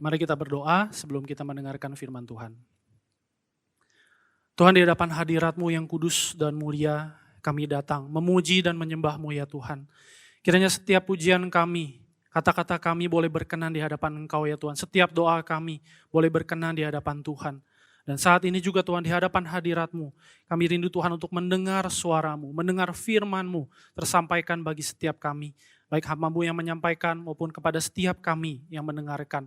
Mari kita berdoa sebelum kita mendengarkan firman Tuhan. Tuhan, di hadapan hadirat-Mu yang kudus dan mulia, kami datang memuji dan menyembah-Mu ya Tuhan. Kiranya setiap pujian kami, kata-kata kami boleh berkenan di hadapan Engkau ya Tuhan. Setiap doa kami boleh berkenan di hadapan Tuhan. Dan saat ini juga Tuhan, di hadapan hadirat-Mu, kami rindu Tuhan untuk mendengar suara-Mu, mendengar firman-Mu tersampaikan bagi setiap kami. Baik hamba-Mu yang menyampaikan maupun kepada setiap kami yang mendengarkan.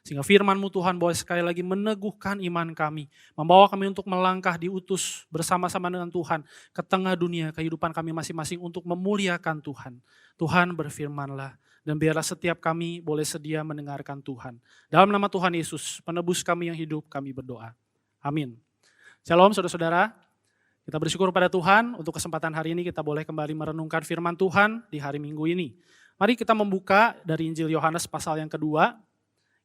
Sehingga firman-Mu Tuhan boleh sekali lagi meneguhkan iman kami. Membawa kami untuk melangkah diutus bersama-sama dengan Tuhan ke tengah dunia kehidupan kami masing-masing untuk memuliakan Tuhan. Tuhan berfirman-Lah dan biarlah setiap kami boleh sedia mendengarkan Tuhan. Dalam nama Tuhan Yesus, penebus kami yang hidup, kami berdoa. Amin. Shalom saudara-saudara. Kita bersyukur pada Tuhan untuk kesempatan hari ini kita boleh kembali merenungkan firman Tuhan di hari Minggu ini. Mari kita membuka dari Injil Yohanes pasal yang kedua.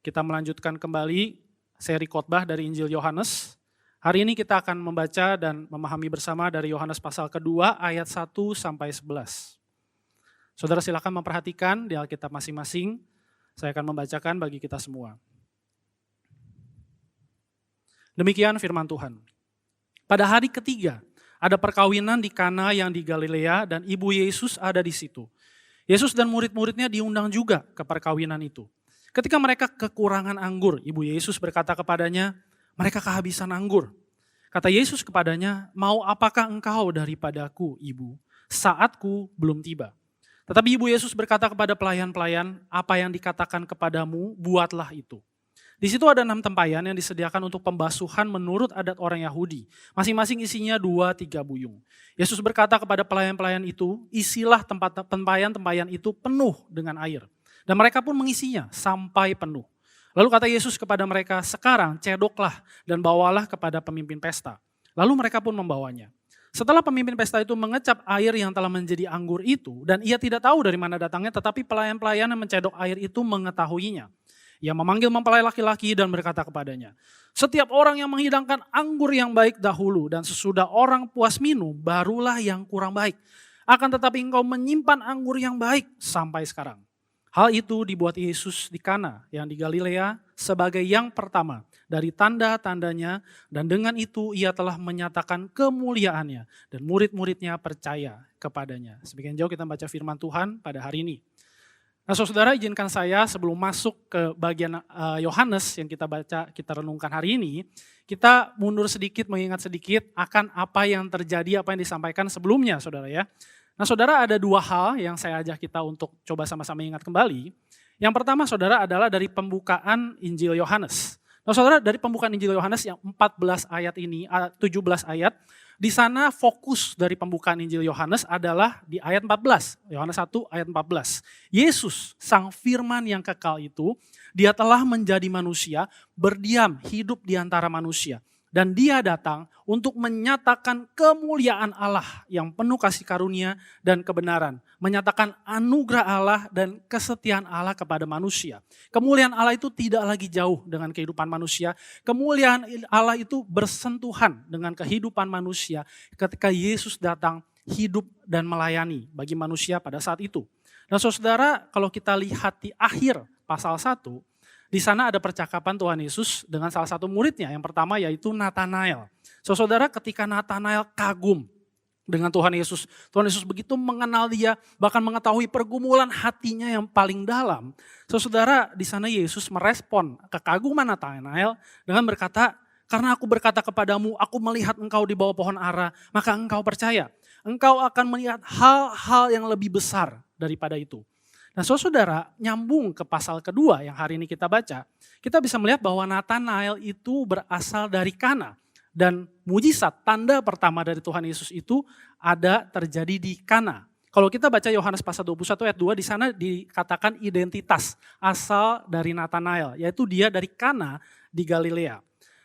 Kita melanjutkan kembali seri khotbah dari Injil Yohanes. Hari ini kita akan membaca dan memahami bersama dari Yohanes pasal kedua ayat 1 sampai 11. Saudara silakan memperhatikan di Alkitab masing-masing. Saya akan membacakan bagi kita semua. Demikian firman Tuhan. Pada hari ketiga, ada perkawinan di Kana yang di Galilea dan ibu Yesus ada di situ. Yesus dan murid-muridnya diundang juga ke perkawinan itu. Ketika mereka kekurangan anggur, ibu Yesus berkata kepadanya, mereka kehabisan anggur. Kata Yesus kepadanya, mau apakah engkau daripadaku, ibu? Saatku belum tiba. Tetapi ibu Yesus berkata kepada pelayan-pelayan, apa yang dikatakan kepadamu, buatlah itu. Di situ ada 6 tempayan yang disediakan untuk pembasuhan menurut adat orang Yahudi. Masing-masing isinya 2-3 buyung. Yesus berkata kepada pelayan-pelayan itu, isilah tempayan-tempayan itu penuh dengan air. Dan mereka pun mengisinya sampai penuh. Lalu kata Yesus kepada mereka, sekarang cedoklah dan bawalah kepada pemimpin pesta. Lalu mereka pun membawanya. Setelah pemimpin pesta itu mengecap air yang telah menjadi anggur itu, dan ia tidak tahu dari mana datangnya, tetapi pelayan-pelayan yang mencedok air itu mengetahuinya. Ia memanggil mempelai laki-laki dan berkata kepadanya, setiap orang yang menghidangkan anggur yang baik dahulu dan sesudah orang puas minum, barulah yang kurang baik. Akan tetapi engkau menyimpan anggur yang baik sampai sekarang. Hal itu dibuat Yesus di Kana yang di Galilea sebagai yang pertama dari tanda-tandanya dan dengan itu ia telah menyatakan kemuliaannya dan murid-muridnya percaya kepadanya. Sebagian jauh kita baca firman Tuhan pada hari ini. Nah saudara, izinkan saya sebelum masuk ke bagian Yohanes yang kita baca, kita renungkan hari ini, kita mundur sedikit, mengingat sedikit akan apa yang terjadi, apa yang disampaikan sebelumnya saudara ya. Nah saudara, ada 2 hal yang saya ajak kita untuk coba sama-sama ingat kembali. Yang pertama saudara adalah dari pembukaan Injil Yohanes. Nah saudara, dari pembukaan Injil Yohanes yang 14 ayat ini, 17 ayat, di sana fokus dari pembukaan Injil Yohanes adalah di ayat 14. Yohanes 1 ayat 14. Yesus, sang firman yang kekal itu, dia telah menjadi manusia, berdiam, hidup di antara manusia. Dan dia datang untuk menyatakan kemuliaan Allah yang penuh kasih karunia dan kebenaran. Menyatakan anugerah Allah dan kesetiaan Allah kepada manusia. Kemuliaan Allah itu tidak lagi jauh dengan kehidupan manusia. Kemuliaan Allah itu bersentuhan dengan kehidupan manusia ketika Yesus datang hidup dan melayani bagi manusia pada saat itu. Nah saudara, kalau kita lihat di akhir pasal 1, di sana ada percakapan Tuhan Yesus dengan salah satu muridnya. Yang pertama yaitu Natanael. Saudara, ketika Natanael kagum dengan Tuhan Yesus begitu mengenal dia, bahkan mengetahui pergumulan hatinya yang paling dalam. Saudara, di sana Yesus merespon kekaguman Natanael dengan berkata, karena aku berkata kepadamu, aku melihat engkau di bawah pohon ara, maka engkau percaya. Engkau akan melihat hal-hal yang lebih besar daripada itu. Nah saudara, nyambung ke pasal kedua yang hari ini kita baca, kita bisa melihat bahwa Natanael itu berasal dari Kana. Dan mujizat, tanda pertama dari Tuhan Yesus itu ada terjadi di Kana. Kalau kita baca Yohanes pasal 21 ayat 2, di sana dikatakan identitas asal dari Natanael, yaitu dia dari Kana di Galilea.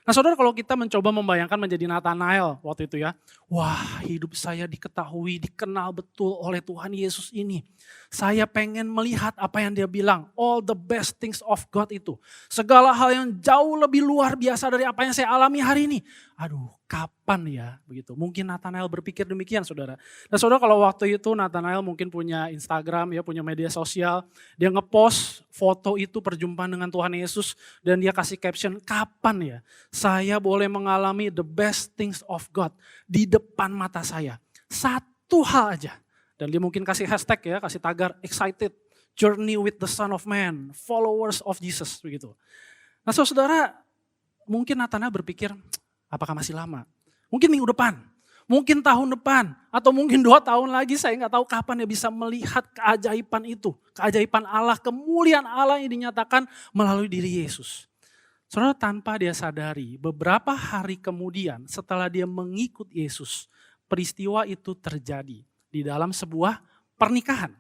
Nah saudara, kalau kita mencoba membayangkan menjadi Natanael waktu itu ya, wah hidup saya diketahui, dikenal betul oleh Tuhan Yesus ini. Saya pengen melihat apa yang dia bilang, all the best things of God itu. Segala hal yang jauh lebih luar biasa dari apa yang saya alami hari ini. Aduh, kapan ya begitu. Mungkin Nathanael berpikir demikian saudara. Dan saudara kalau waktu itu Nathanael mungkin punya Instagram ya, punya media sosial. Dia ngepost foto itu perjumpaan dengan Tuhan Yesus. Dan dia kasih caption, kapan ya saya boleh mengalami the best things of God di depan mata saya. Satu hal aja. Dan dia mungkin kasih hashtag ya, kasih tagar excited. Journey with the Son of Man, followers of Jesus begitu. Nah saudara, mungkin Nathanael berpikir, apakah masih lama? Mungkin minggu depan, mungkin tahun depan, atau mungkin 2 tahun lagi, saya nggak tahu kapan dia bisa melihat keajaiban itu. Keajaiban Allah, kemuliaan Allah yang dinyatakan melalui diri Yesus. Saudara, tanpa dia sadari, beberapa hari kemudian setelah dia mengikut Yesus, peristiwa itu terjadi di dalam sebuah pernikahan.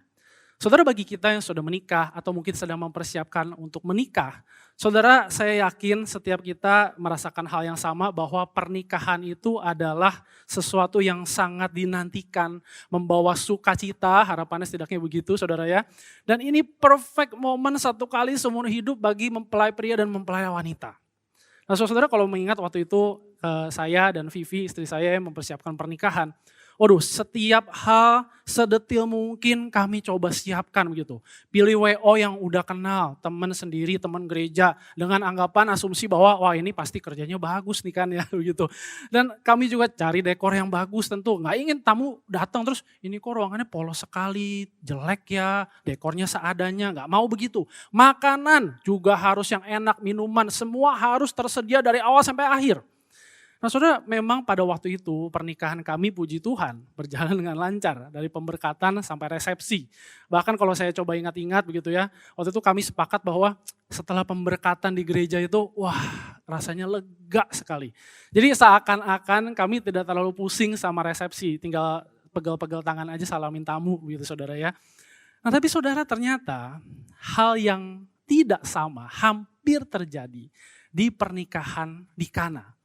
Saudara, bagi kita yang sudah menikah atau mungkin sedang mempersiapkan untuk menikah, saudara, saya yakin setiap kita merasakan hal yang sama bahwa pernikahan itu adalah sesuatu yang sangat dinantikan, membawa sukacita, harapannya setidaknya begitu saudara ya. Dan ini perfect moment satu kali seumur hidup bagi mempelai pria dan mempelai wanita. Nah saudara, kalau mengingat waktu itu saya dan Vivi istri saya yang mempersiapkan pernikahan, waduh, setiap hal sedetil mungkin kami coba siapkan begitu. Pilih WO yang udah kenal, teman sendiri, teman gereja. Dengan anggapan asumsi bahwa wah ini pasti kerjanya bagus nih kan ya begitu. Dan kami juga cari dekor yang bagus tentu. Nggak ingin tamu datang terus ini kok ruangannya polos sekali, jelek ya, dekornya seadanya. Nggak mau begitu. Makanan juga harus yang enak, minuman semua harus tersedia dari awal sampai akhir. Nah saudara, memang pada waktu itu pernikahan kami puji Tuhan berjalan dengan lancar. Dari pemberkatan sampai resepsi. Bahkan kalau saya coba ingat-ingat begitu ya. Waktu itu kami sepakat bahwa setelah pemberkatan di gereja itu wah rasanya lega sekali. Jadi seakan-akan kami tidak terlalu pusing sama resepsi. Tinggal pegel-pegel tangan aja salamin tamu begitu saudara ya. Nah tapi saudara ternyata hal yang tidak sama hampir terjadi di pernikahan di Kana.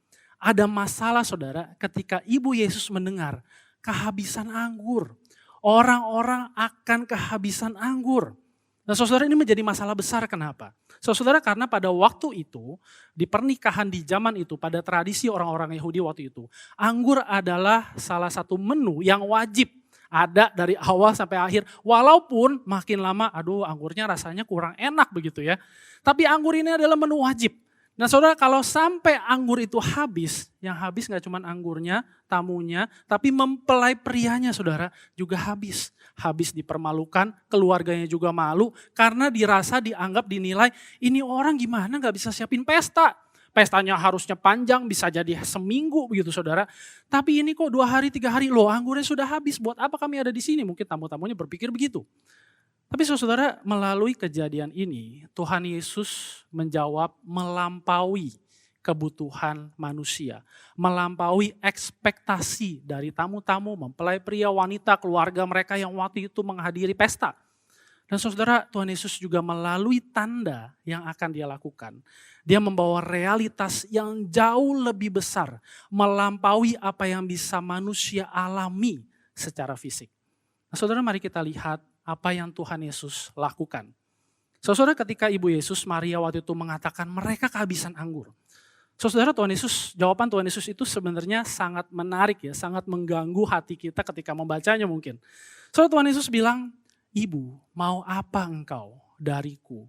Ada masalah saudara ketika ibu Yesus mendengar kehabisan anggur. Orang-orang akan kehabisan anggur. Nah saudara, ini menjadi masalah besar kenapa? Saudara, karena pada waktu itu di pernikahan di zaman itu pada tradisi orang-orang Yahudi waktu itu. Anggur adalah salah satu menu yang wajib ada dari awal sampai akhir. Walaupun makin lama aduh anggurnya rasanya kurang enak begitu ya. Tapi anggur ini adalah menu wajib. Nah saudara, kalau sampai anggur itu habis, yang habis gak cuma anggurnya, tamunya, tapi mempelai prianya saudara juga habis. Habis dipermalukan, keluarganya juga malu karena dirasa dianggap dinilai ini orang gimana gak bisa siapin pesta. Pestanya harusnya panjang, bisa jadi seminggu begitu saudara. Tapi ini kok 2 hari, 3 hari, loh anggurnya sudah habis, buat apa kami ada di sini? Mungkin tamu-tamunya berpikir begitu. Tapi saudara, melalui kejadian ini Tuhan Yesus menjawab melampaui kebutuhan manusia. Melampaui ekspektasi dari tamu-tamu, mempelai pria, wanita, keluarga mereka yang waktu itu menghadiri pesta. Dan saudara, Tuhan Yesus juga melalui tanda yang akan dia lakukan. Dia membawa realitas yang jauh lebih besar. Melampaui apa yang bisa manusia alami secara fisik. Nah, saudara, mari kita lihat apa yang Tuhan Yesus lakukan. Saudara, ketika Ibu Yesus, Maria waktu itu mengatakan mereka kehabisan anggur. Saudara, jawaban Tuhan Yesus itu sebenarnya sangat menarik ya, sangat mengganggu hati kita ketika membacanya mungkin. Saudara, Tuhan Yesus bilang, Ibu, mau apa engkau dariku?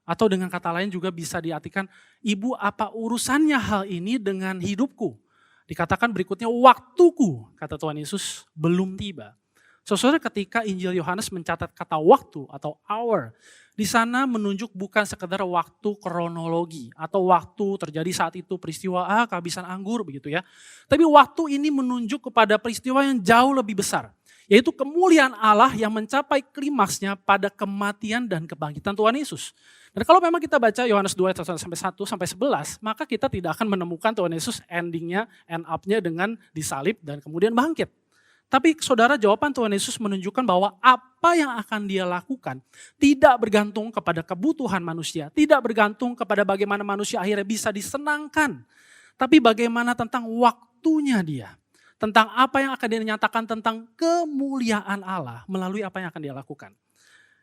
Atau dengan kata lain juga bisa diartikan, Ibu, apa urusannya hal ini dengan hidupku? Dikatakan berikutnya, waktuku, kata Tuhan Yesus, belum tiba. Saudara, ketika Injil Yohanes mencatat kata waktu atau hour, di sana menunjuk bukan sekedar waktu kronologi atau waktu terjadi saat itu peristiwa kehabisan anggur begitu ya. Tapi waktu ini menunjuk kepada peristiwa yang jauh lebih besar, yaitu kemuliaan Allah yang mencapai klimaksnya pada kematian dan kebangkitan Tuhan Yesus. Dan kalau memang kita baca Yohanes 2 ayat 1-11, maka kita tidak akan menemukan Tuhan Yesus endingnya, end up-nya dengan disalib dan kemudian bangkit. Tapi saudara, jawaban Tuhan Yesus menunjukkan bahwa apa yang akan dia lakukan tidak bergantung kepada kebutuhan manusia. Tidak bergantung kepada bagaimana manusia akhirnya bisa disenangkan. Tapi bagaimana tentang waktunya dia. Tentang apa yang akan dia nyatakan tentang kemuliaan Allah melalui apa yang akan dia lakukan.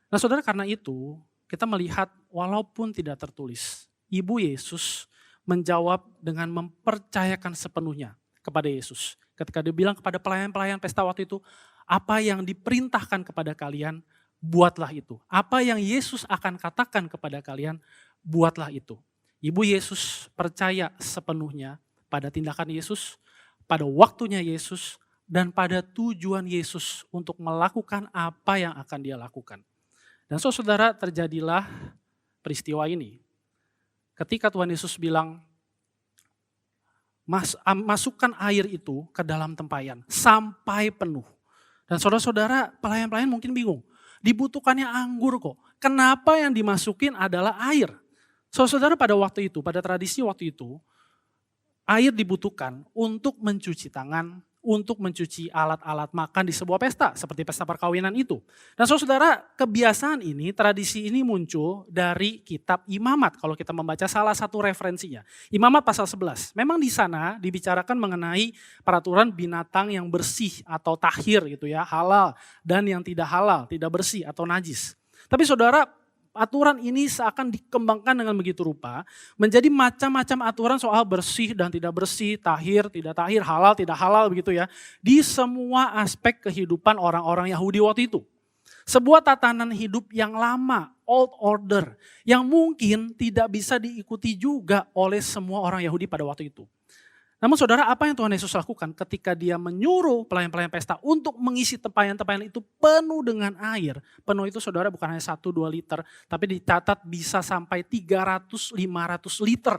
Nah saudara, karena itu kita melihat walaupun tidak tertulis, Ibu Yesus menjawab dengan mempercayakan sepenuhnya kepada Yesus. Ketika dia bilang kepada pelayan-pelayan pesta waktu itu, apa yang diperintahkan kepada kalian, buatlah itu. Apa yang Yesus akan katakan kepada kalian, buatlah itu. Ibu Yesus percaya sepenuhnya pada tindakan Yesus, pada waktunya Yesus, dan pada tujuan Yesus untuk melakukan apa yang akan dia lakukan. Dan saudara, terjadilah peristiwa ini. Ketika Tuhan Yesus bilang, masukkan air itu ke dalam tempayan sampai penuh. Dan saudara-saudara, pelayan-pelayan mungkin bingung. Dibutuhkannya anggur kok. Kenapa yang dimasukin adalah air? Saudara, pada waktu itu, pada tradisi waktu itu, air dibutuhkan untuk mencuci tangan, untuk mencuci alat-alat makan di sebuah pesta, seperti pesta perkawinan itu. Dan saudara, kebiasaan ini, tradisi ini muncul dari kitab Imamat, kalau kita membaca salah satu referensinya. Imamat pasal 11, memang di sana dibicarakan mengenai peraturan binatang yang bersih atau tahir gitu ya, halal, dan yang tidak halal, tidak bersih atau najis. Tapi saudara, aturan ini seakan dikembangkan dengan begitu rupa, menjadi macam-macam aturan soal bersih dan tidak bersih, tahir, tidak tahir, halal, tidak halal begitu ya. Di semua aspek kehidupan orang-orang Yahudi waktu itu. Sebuah tatanan hidup yang lama, old order, yang mungkin tidak bisa diikuti juga oleh semua orang Yahudi pada waktu itu. Namun saudara, apa yang Tuhan Yesus lakukan ketika dia menyuruh pelayan-pelayan pesta untuk mengisi tempayan-tempayan itu penuh dengan air. Penuh itu saudara bukan hanya 1-2 liter, tapi dicatat bisa sampai 300-500 liter.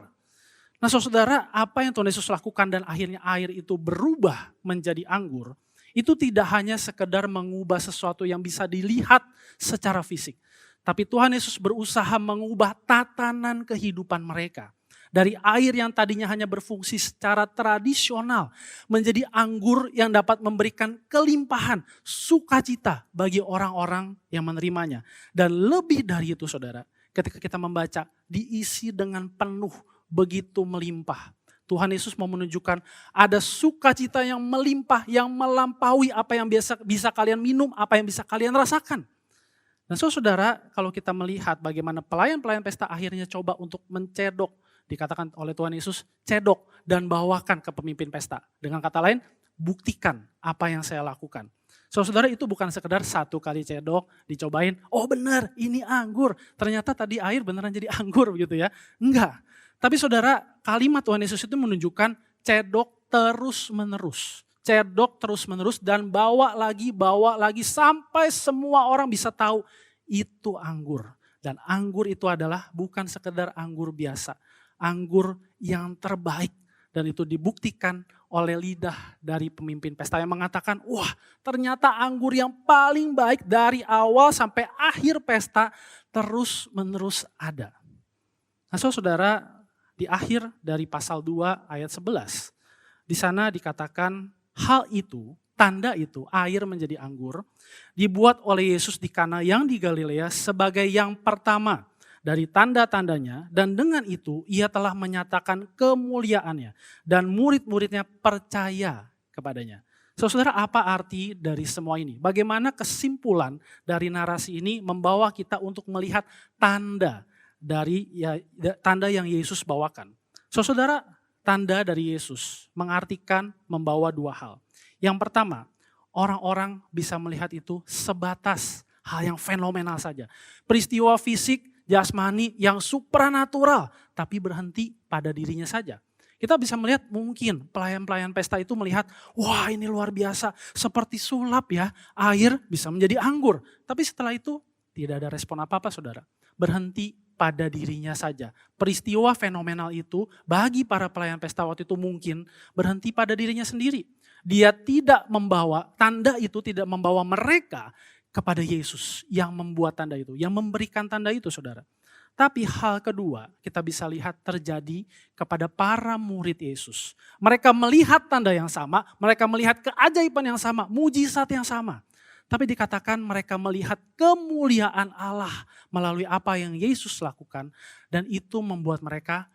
Nah saudara, apa yang Tuhan Yesus lakukan dan akhirnya air itu berubah menjadi anggur, itu tidak hanya sekedar mengubah sesuatu yang bisa dilihat secara fisik. Tapi Tuhan Yesus berusaha mengubah tatanan kehidupan mereka. Dari air yang tadinya hanya berfungsi secara tradisional menjadi anggur yang dapat memberikan kelimpahan, sukacita bagi orang-orang yang menerimanya. Dan lebih dari itu saudara, ketika kita membaca diisi dengan penuh, begitu melimpah. Tuhan Yesus mau menunjukkan ada sukacita yang melimpah, yang melampaui apa yang bisa kalian minum, apa yang bisa kalian rasakan. Dan saudara, kalau kita melihat bagaimana pelayan-pelayan pesta akhirnya coba untuk mencedok, dikatakan oleh Tuhan Yesus, cedok dan bawakan ke pemimpin pesta. Dengan kata lain, buktikan apa yang saya lakukan. Saudara, itu bukan sekedar satu kali cedok, dicobain, oh benar ini anggur. Ternyata tadi air beneran jadi anggur begitu ya. Enggak. Tapi saudara, kalimat Tuhan Yesus itu menunjukkan cedok terus menerus. Cedok terus menerus dan bawa lagi sampai semua orang bisa tahu itu anggur. Dan anggur itu adalah bukan sekedar anggur biasa. Anggur yang terbaik dan itu dibuktikan oleh lidah dari pemimpin pesta yang mengatakan, wah ternyata anggur yang paling baik dari awal sampai akhir pesta terus menerus ada. Nah saudara, di akhir dari pasal 2 ayat 11, di sana dikatakan hal itu, tanda itu, air menjadi anggur, dibuat oleh Yesus di Kana yang di Galilea sebagai yang pertama dari tanda-tandanya, dan dengan itu ia telah menyatakan kemuliaannya dan murid-muridnya percaya kepadanya. Saudara, apa arti dari semua ini? Bagaimana kesimpulan dari narasi ini membawa kita untuk melihat tanda tanda yang Yesus bawakan? Saudara, tanda dari Yesus mengartikan membawa dua hal. Yang pertama, orang-orang bisa melihat itu sebatas hal yang fenomenal saja. Peristiwa fisik, jasmani yang supranatural, tapi berhenti pada dirinya saja. Kita bisa melihat mungkin pelayan-pelayan pesta itu melihat, wah ini luar biasa, seperti sulap ya, air bisa menjadi anggur. Tapi setelah itu tidak ada respon apa-apa saudara, berhenti pada dirinya saja. Peristiwa fenomenal itu bagi para pelayan pesta waktu itu mungkin berhenti pada dirinya sendiri. Dia tidak membawa, tanda itu tidak membawa mereka kepada Yesus yang membuat tanda itu, yang memberikan tanda itu saudara. Tapi hal kedua kita bisa lihat terjadi kepada para murid Yesus. Mereka melihat tanda yang sama, mereka melihat keajaiban yang sama, mujizat yang sama. Tapi dikatakan mereka melihat kemuliaan Allah melalui apa yang Yesus lakukan dan itu membuat mereka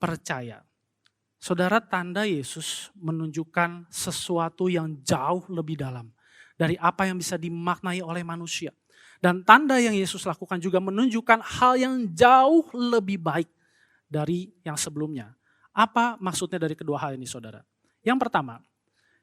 percaya. Saudara, tanda Yesus menunjukkan sesuatu yang jauh lebih dalam dari apa yang bisa dimaknai oleh manusia. Dan tanda yang Yesus lakukan juga menunjukkan hal yang jauh lebih baik dari yang sebelumnya. Apa maksudnya dari kedua hal ini saudara? Yang pertama,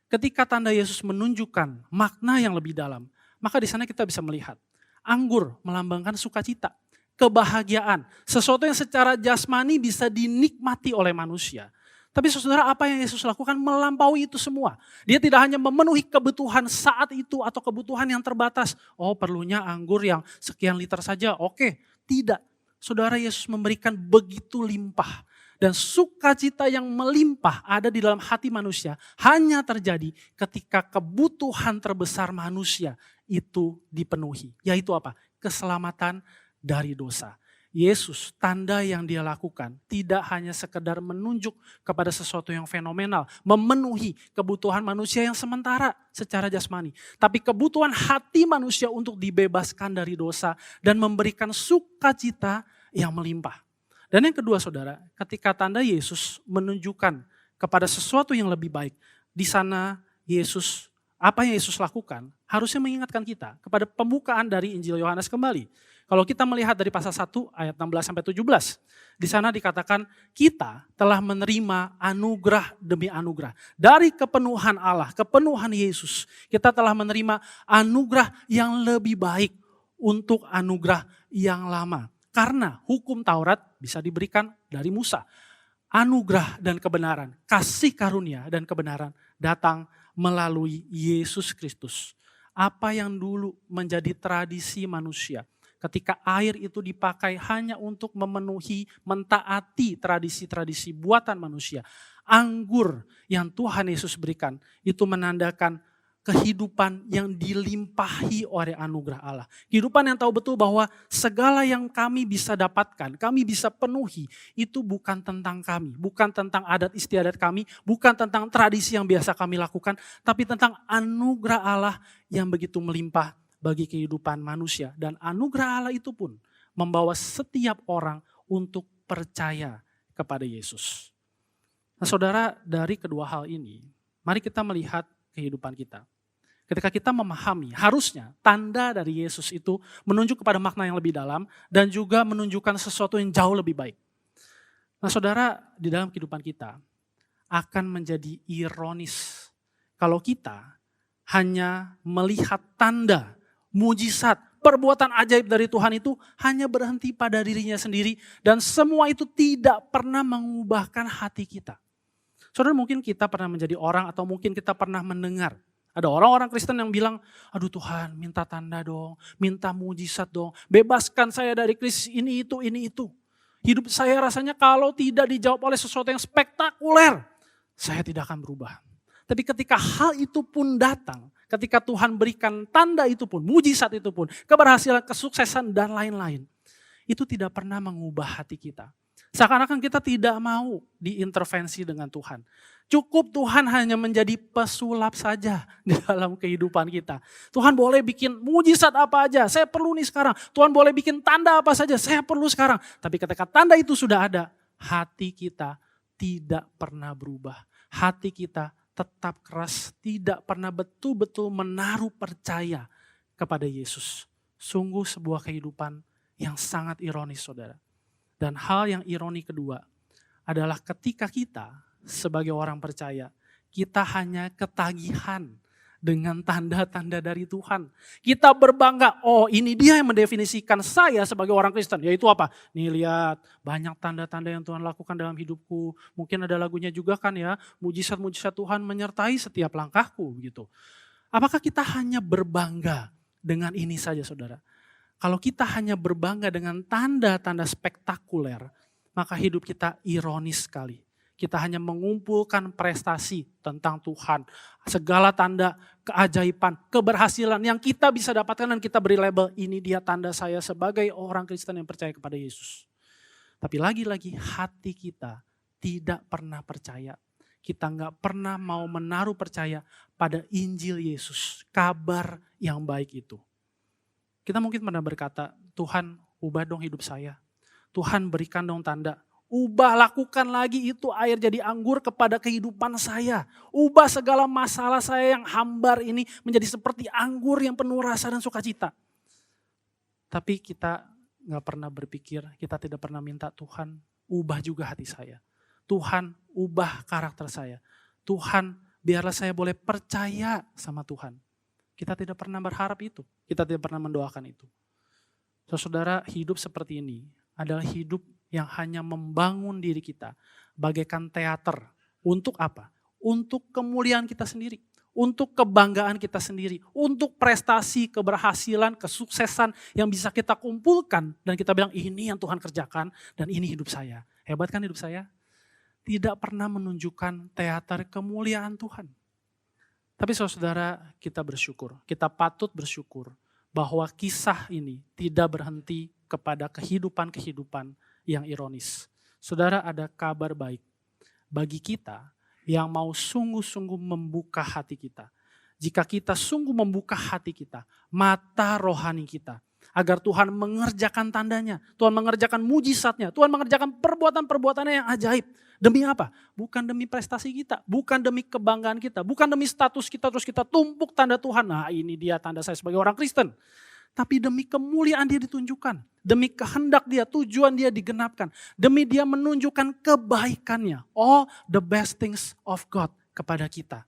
ketika tanda Yesus menunjukkan makna yang lebih dalam, maka di sana kita bisa melihat anggur melambangkan sukacita, kebahagiaan, sesuatu yang secara jasmani bisa dinikmati oleh manusia. Tapi saudara, apa yang Yesus lakukan melampaui itu semua. Dia tidak hanya memenuhi kebutuhan saat itu atau kebutuhan yang terbatas. Oh, perlunya anggur yang sekian liter saja. Oke, tidak. Saudara, Yesus memberikan begitu limpah. Dan sukacita yang melimpah ada di dalam hati manusia hanya terjadi ketika kebutuhan terbesar manusia itu dipenuhi. Yaitu apa? Keselamatan dari dosa. Yesus, tanda yang dia lakukan tidak hanya sekedar menunjuk kepada sesuatu yang fenomenal, memenuhi kebutuhan manusia yang sementara secara jasmani. Tapi kebutuhan hati manusia untuk dibebaskan dari dosa dan memberikan sukacita yang melimpah. Dan yang kedua saudara, ketika tanda Yesus menunjukkan kepada sesuatu yang lebih baik, di sana Yesus, apa yang Yesus lakukan harusnya mengingatkan kita kepada pembukaan dari Injil Yohanes kembali. Kalau kita melihat dari pasal 1 ayat 16-17, di sana dikatakan kita telah menerima anugerah demi anugerah. Dari kepenuhan Allah, kepenuhan Yesus, kita telah menerima anugerah yang lebih baik untuk anugerah yang lama. Karena hukum Taurat bisa diberikan dari Musa. Anugerah dan kebenaran, kasih karunia dan kebenaran datang melalui Yesus Kristus. Apa yang dulu menjadi tradisi manusia, ketika air itu dipakai hanya untuk memenuhi, mentaati tradisi-tradisi buatan manusia. Anggur yang Tuhan Yesus berikan itu menandakan kehidupan yang dilimpahi oleh anugerah Allah. Kehidupan yang tahu betul bahwa segala yang kami bisa dapatkan, kami bisa penuhi, itu bukan tentang kami, bukan tentang adat istiadat kami, bukan tentang tradisi yang biasa kami lakukan, tapi tentang anugerah Allah yang begitu melimpah bagi kehidupan manusia. Dan anugerah Allah itu pun membawa setiap orang untuk percaya kepada Yesus. Nah saudara, dari kedua hal ini, mari kita melihat kehidupan kita. Ketika kita memahami, harusnya tanda dari Yesus itu menunjuk kepada makna yang lebih dalam dan juga menunjukkan sesuatu yang jauh lebih baik. Nah saudara, di dalam kehidupan kita akan menjadi ironis kalau kita hanya melihat tanda, mujizat, perbuatan ajaib dari Tuhan itu hanya berhenti pada dirinya sendiri dan semua itu tidak pernah mengubahkan hati kita. Saudara, mungkin kita pernah menjadi orang atau mungkin kita pernah mendengar ada orang-orang Kristen yang bilang, aduh Tuhan minta tanda dong, minta mujizat dong, bebaskan saya dari krisis ini itu. Hidup saya rasanya kalau tidak dijawab oleh sesuatu yang spektakuler, saya tidak akan berubah. Tapi ketika hal itu pun datang, ketika Tuhan berikan tanda itu pun, mujizat itu pun, keberhasilan, kesuksesan dan lain-lain, itu tidak pernah mengubah hati kita. Seakan-akan kita tidak mau diintervensi dengan Tuhan. Cukup Tuhan hanya menjadi pesulap saja di dalam kehidupan kita. Tuhan boleh bikin mujizat apa aja, saya perlu nih sekarang. Tuhan boleh bikin tanda apa saja, saya perlu sekarang. Tapi ketika tanda itu sudah ada, hati kita tidak pernah berubah. Hati kita tetap keras, tidak pernah betul-betul menaruh percaya kepada Yesus. Sungguh sebuah kehidupan yang sangat ironis saudara. Dan hal yang ironi kedua adalah ketika kita sebagai orang percaya, kita hanya ketagihan dengan tanda-tanda dari Tuhan. Kita berbangga, oh ini dia yang mendefinisikan saya sebagai orang Kristen. Yaitu apa? Nih lihat, banyak tanda-tanda yang Tuhan lakukan dalam hidupku. Mungkin ada lagunya juga kan ya, mujizat-mujizat Tuhan menyertai setiap langkahku begitu. Apakah kita hanya berbangga dengan ini saja saudara? Kalau kita hanya berbangga dengan tanda-tanda spektakuler, maka hidup kita ironis sekali. Kita hanya mengumpulkan prestasi tentang Tuhan. Segala tanda, keajaiban, keberhasilan yang kita bisa dapatkan dan kita beri label, ini dia tanda saya sebagai orang Kristen yang percaya kepada Yesus. Tapi lagi-lagi hati kita tidak pernah percaya. Kita nggak pernah mau menaruh percaya pada Injil Yesus, kabar yang baik itu. Kita mungkin pernah berkata, Tuhan ubah dong hidup saya. Tuhan berikan dong tanda. Ubah, lakukan lagi itu air jadi anggur kepada kehidupan saya. Ubah segala masalah saya yang hambar ini menjadi seperti anggur yang penuh rasa dan sukacita. Tapi kita gak pernah berpikir, kita tidak pernah minta Tuhan ubah juga hati saya. Tuhan ubah karakter saya. Tuhan, biarlah saya boleh percaya sama Tuhan. Kita tidak pernah berharap itu. Kita tidak pernah mendoakan itu. Saudara, hidup seperti ini adalah hidup yang hanya membangun diri kita bagaikan teater. Untuk apa? Untuk kemuliaan kita sendiri. Untuk kebanggaan kita sendiri. Untuk prestasi, keberhasilan, kesuksesan yang bisa kita kumpulkan. Dan kita bilang ini yang Tuhan kerjakan dan ini hidup saya. Hebat kan hidup saya? Tidak pernah menunjukkan teater kemuliaan Tuhan. Tapi saudara, kita bersyukur. Kita patut bersyukur bahwa kisah ini tidak berhenti kepada kehidupan-kehidupan yang ironis. Saudara, ada kabar baik bagi kita yang mau sungguh-sungguh membuka hati kita. Jika kita sungguh membuka hati kita, mata rohani kita, agar Tuhan mengerjakan tandanya, Tuhan mengerjakan mujizatnya, Tuhan mengerjakan perbuatan-perbuatannya yang ajaib. Demi apa? Bukan demi prestasi kita, bukan demi kebanggaan kita, bukan demi status kita terus kita tumpuk tanda Tuhan. Nah, ini dia tanda saya sebagai orang Kristen. Tapi demi kemuliaan dia ditunjukkan, demi kehendak dia, tujuan dia digenapkan, demi dia menunjukkan kebaikannya. All the best things of God kepada kita.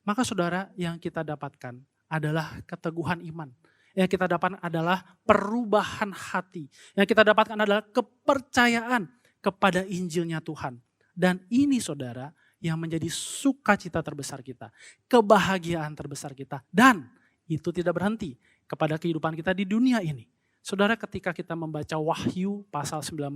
Maka saudara, yang kita dapatkan adalah keteguhan iman. Yang kita dapatkan adalah perubahan hati. Yang kita dapatkan adalah kepercayaan kepada Injilnya Tuhan. Dan ini saudara yang menjadi sukacita terbesar kita. Kebahagiaan terbesar kita. Dan itu tidak berhenti kepada kehidupan kita di dunia ini. Saudara, ketika kita membaca Wahyu pasal 19.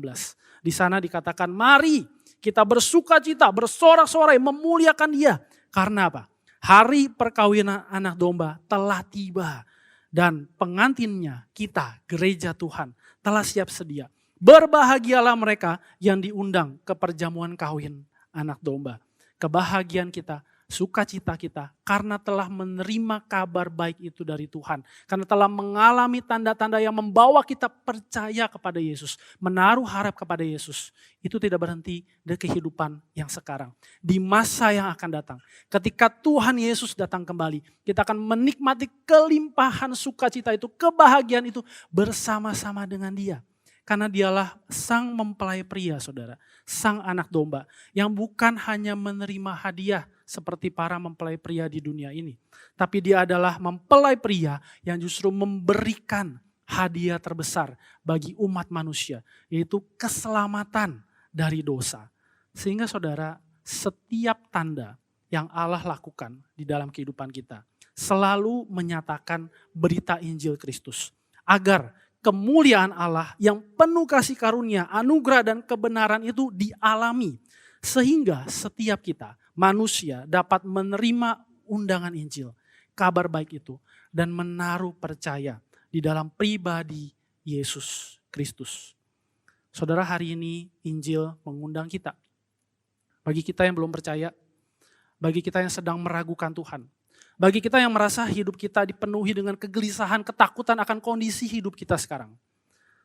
Di sana dikatakan mari kita bersukacita, bersorak-sorai, memuliakan dia. Karena apa? Hari perkawinan anak domba telah tiba. Dan pengantinnya kita, gereja Tuhan, telah siap sedia. Berbahagialah mereka yang diundang ke perjamuan kawin anak domba. Kebahagiaan kita, sukacita kita karena telah menerima kabar baik itu dari Tuhan. Karena telah mengalami tanda-tanda yang membawa kita percaya kepada Yesus. Menaruh harap kepada Yesus. Itu tidak berhenti dari kehidupan yang sekarang. Di masa yang akan datang. Ketika Tuhan Yesus datang kembali. Kita akan menikmati kelimpahan sukacita itu. Kebahagiaan itu bersama-sama dengan dia. Karena dialah sang mempelai pria saudara. Sang anak domba. Yang bukan hanya menerima hadiah seperti para mempelai pria di dunia ini. Tapi dia adalah mempelai pria yang justru memberikan hadiah terbesar bagi umat manusia. Yaitu keselamatan dari dosa. Sehingga saudara, setiap tanda yang Allah lakukan di dalam kehidupan kita. Selalu menyatakan berita Injil Kristus. Agar kemuliaan Allah yang penuh kasih karunia, anugerah dan kebenaran itu dialami. Sehingga setiap kita, manusia dapat menerima undangan Injil, kabar baik itu. Dan menaruh percaya di dalam pribadi Yesus Kristus. Saudara, hari ini Injil mengundang kita. Bagi kita yang belum percaya, bagi kita yang sedang meragukan Tuhan. Bagi kita yang merasa hidup kita dipenuhi dengan kegelisahan, ketakutan akan kondisi hidup kita sekarang.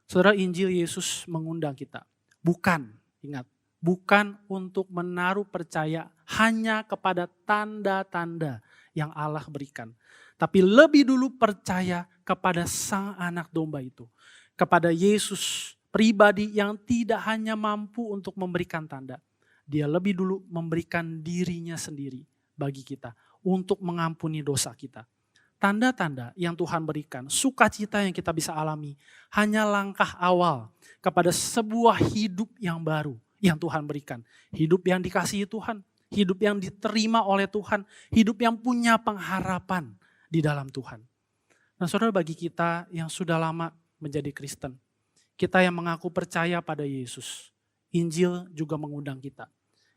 Saudara, Injil Yesus mengundang kita. Bukan, ingat, bukan untuk menaruh percaya hanya kepada tanda-tanda yang Allah berikan. Tapi lebih dulu percaya kepada sang anak domba itu. Kepada Yesus pribadi yang tidak hanya mampu untuk memberikan tanda. Dia lebih dulu memberikan dirinya sendiri bagi kita. Untuk mengampuni dosa kita. Tanda-tanda yang Tuhan berikan, sukacita yang kita bisa alami, hanya langkah awal kepada sebuah hidup yang baru yang Tuhan berikan. Hidup yang dikasihi Tuhan, hidup yang diterima oleh Tuhan, hidup yang punya pengharapan di dalam Tuhan. Nah saudara, bagi kita yang sudah lama menjadi Kristen, kita yang mengaku percaya pada Yesus, Injil juga mengundang kita.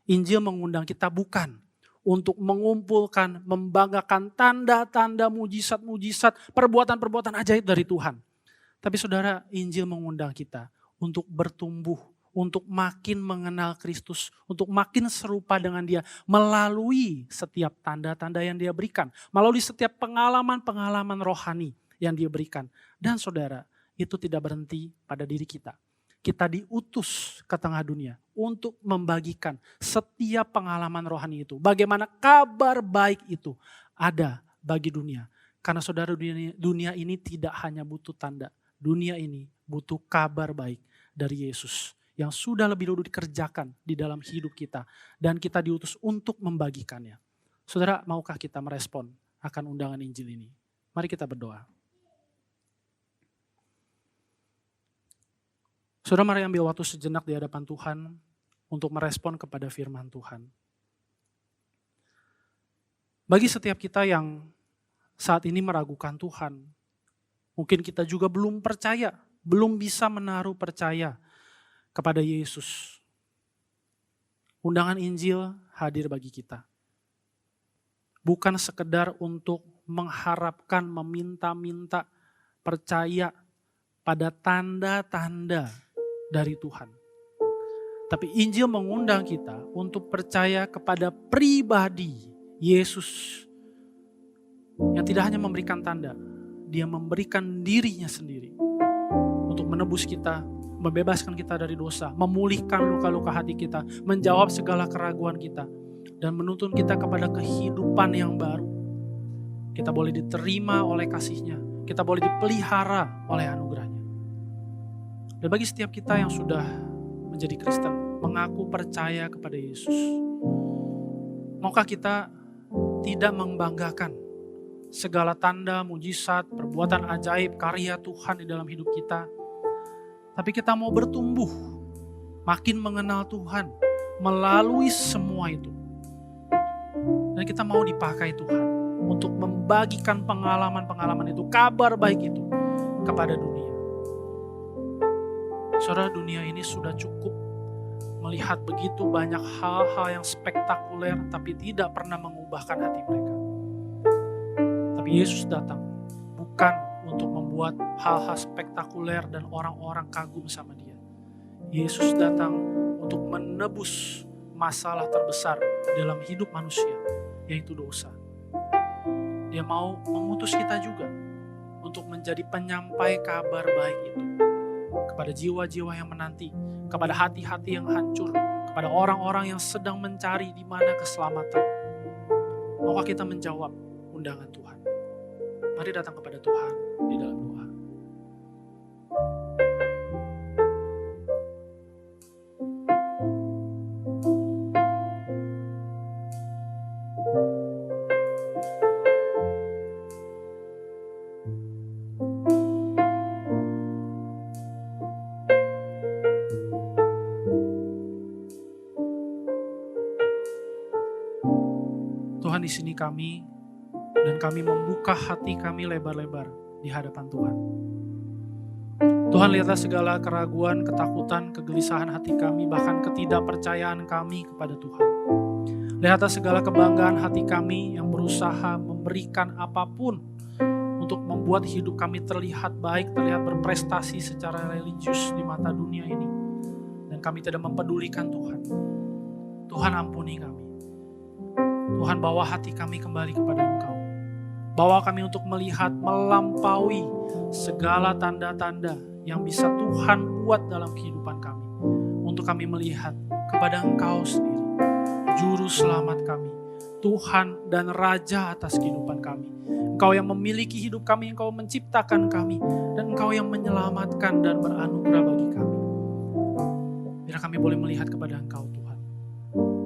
Injil mengundang kita bukan untuk mengumpulkan, membanggakan tanda-tanda, mujizat-mujizat, perbuatan-perbuatan ajaib dari Tuhan. Tapi saudara, Injil mengundang kita untuk bertumbuh, untuk makin mengenal Kristus, untuk makin serupa dengan Dia melalui setiap tanda-tanda yang Dia berikan, melalui setiap pengalaman-pengalaman rohani yang Dia berikan. Dan saudara, itu tidak berhenti pada diri kita. Kita diutus ke tengah dunia untuk membagikan setiap pengalaman rohani itu. Bagaimana kabar baik itu ada bagi dunia. Karena saudara, dunia ini tidak hanya butuh tanda. Dunia ini butuh kabar baik dari Yesus yang sudah lebih dulu dikerjakan di dalam hidup kita. Dan kita diutus untuk membagikannya. Saudara, maukah kita merespon akan undangan Injil ini? Mari kita berdoa. Saudara, mari ambil waktu sejenak di hadapan Tuhan untuk merespon kepada firman Tuhan. Bagi setiap kita yang saat ini meragukan Tuhan, mungkin kita juga belum percaya, belum bisa menaruh percaya kepada Yesus. Undangan Injil hadir bagi kita. Bukan sekedar untuk mengharapkan, meminta-minta, percaya pada tanda-tanda dari Tuhan. Tapi Injil mengundang kita untuk percaya kepada pribadi Yesus yang tidak hanya memberikan tanda, dia memberikan dirinya sendiri untuk menebus kita, membebaskan kita dari dosa, memulihkan luka-luka hati kita, menjawab segala keraguan kita, dan menuntun kita kepada kehidupan yang baru. Kita boleh diterima oleh kasih-Nya, kita boleh dipelihara oleh anugerah-Nya. Dan bagi setiap kita yang sudah menjadi Kristen, mengaku percaya kepada Yesus, maukah kita tidak membanggakan segala tanda, mujizat, perbuatan ajaib, karya Tuhan di dalam hidup kita. Tapi kita mau bertumbuh, makin mengenal Tuhan melalui semua itu. Dan kita mau dipakai Tuhan untuk membagikan pengalaman-pengalaman itu, kabar baik itu kepada dunia. Saudara, dunia ini sudah cukup melihat begitu banyak hal-hal yang spektakuler tapi tidak pernah mengubahkan hati mereka. Tapi Yesus datang bukan untuk membuat hal-hal spektakuler dan orang-orang kagum sama dia. Yesus datang untuk menebus masalah terbesar dalam hidup manusia, yaitu dosa. Dia mau mengutus kita juga untuk menjadi penyampai kabar baik itu kepada jiwa-jiwa yang menanti, kepada hati-hati yang hancur, kepada orang-orang yang sedang mencari di mana keselamatan. Maukah kita menjawab undangan Tuhan? Mari datang kepada Tuhan di dalam doa. Tuhan, di sini kami, dan kami membuka hati kami lebar-lebar di hadapan Tuhan. Tuhan, lihatlah segala keraguan, ketakutan, kegelisahan hati kami, bahkan ketidakpercayaan kami kepada Tuhan. Lihatlah segala kebanggaan hati kami yang berusaha memberikan apapun untuk membuat hidup kami terlihat baik, terlihat berprestasi secara religius di mata dunia ini. Dan kami tidak mempedulikan Tuhan. Tuhan, ampuni kami. Tuhan, bawa hati kami kembali kepada Engkau. Bawa kami untuk melihat melampaui segala tanda-tanda yang bisa Tuhan buat dalam kehidupan kami. Untuk kami melihat kepada Engkau sendiri, Juru Selamat kami, Tuhan dan Raja atas kehidupan kami. Engkau yang memiliki hidup kami, Engkau menciptakan kami, dan Engkau yang menyelamatkan dan beranugerah bagi kami. Biar kami boleh melihat kepada Engkau, Tuhan.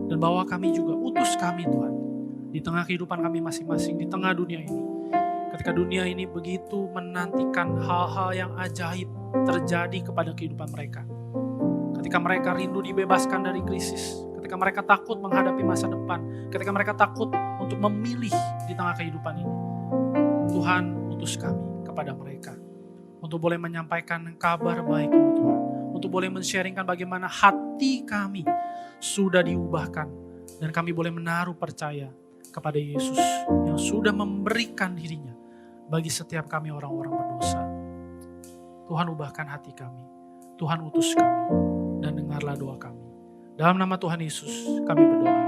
Dan bawa kami juga, utus kami Tuhan, di tengah kehidupan kami masing-masing, di tengah dunia ini. Ketika dunia ini begitu menantikan hal-hal yang ajaib terjadi kepada kehidupan mereka. Ketika mereka rindu dibebaskan dari krisis, ketika mereka takut menghadapi masa depan, ketika mereka takut untuk memilih di tengah kehidupan ini. Tuhan, utus kami kepada mereka untuk boleh menyampaikan kabar baik-Mu Tuhan, untuk boleh men-sharingkan bagaimana hati kami sudah diubahkan dan kami boleh menaruh percaya kepada Yesus yang sudah memberikan dirinya bagi setiap kami orang-orang berdosa. Tuhan, ubahkan hati kami. Tuhan, utus kami dan dengarlah doa kami. Dalam nama Tuhan Yesus kami berdoa.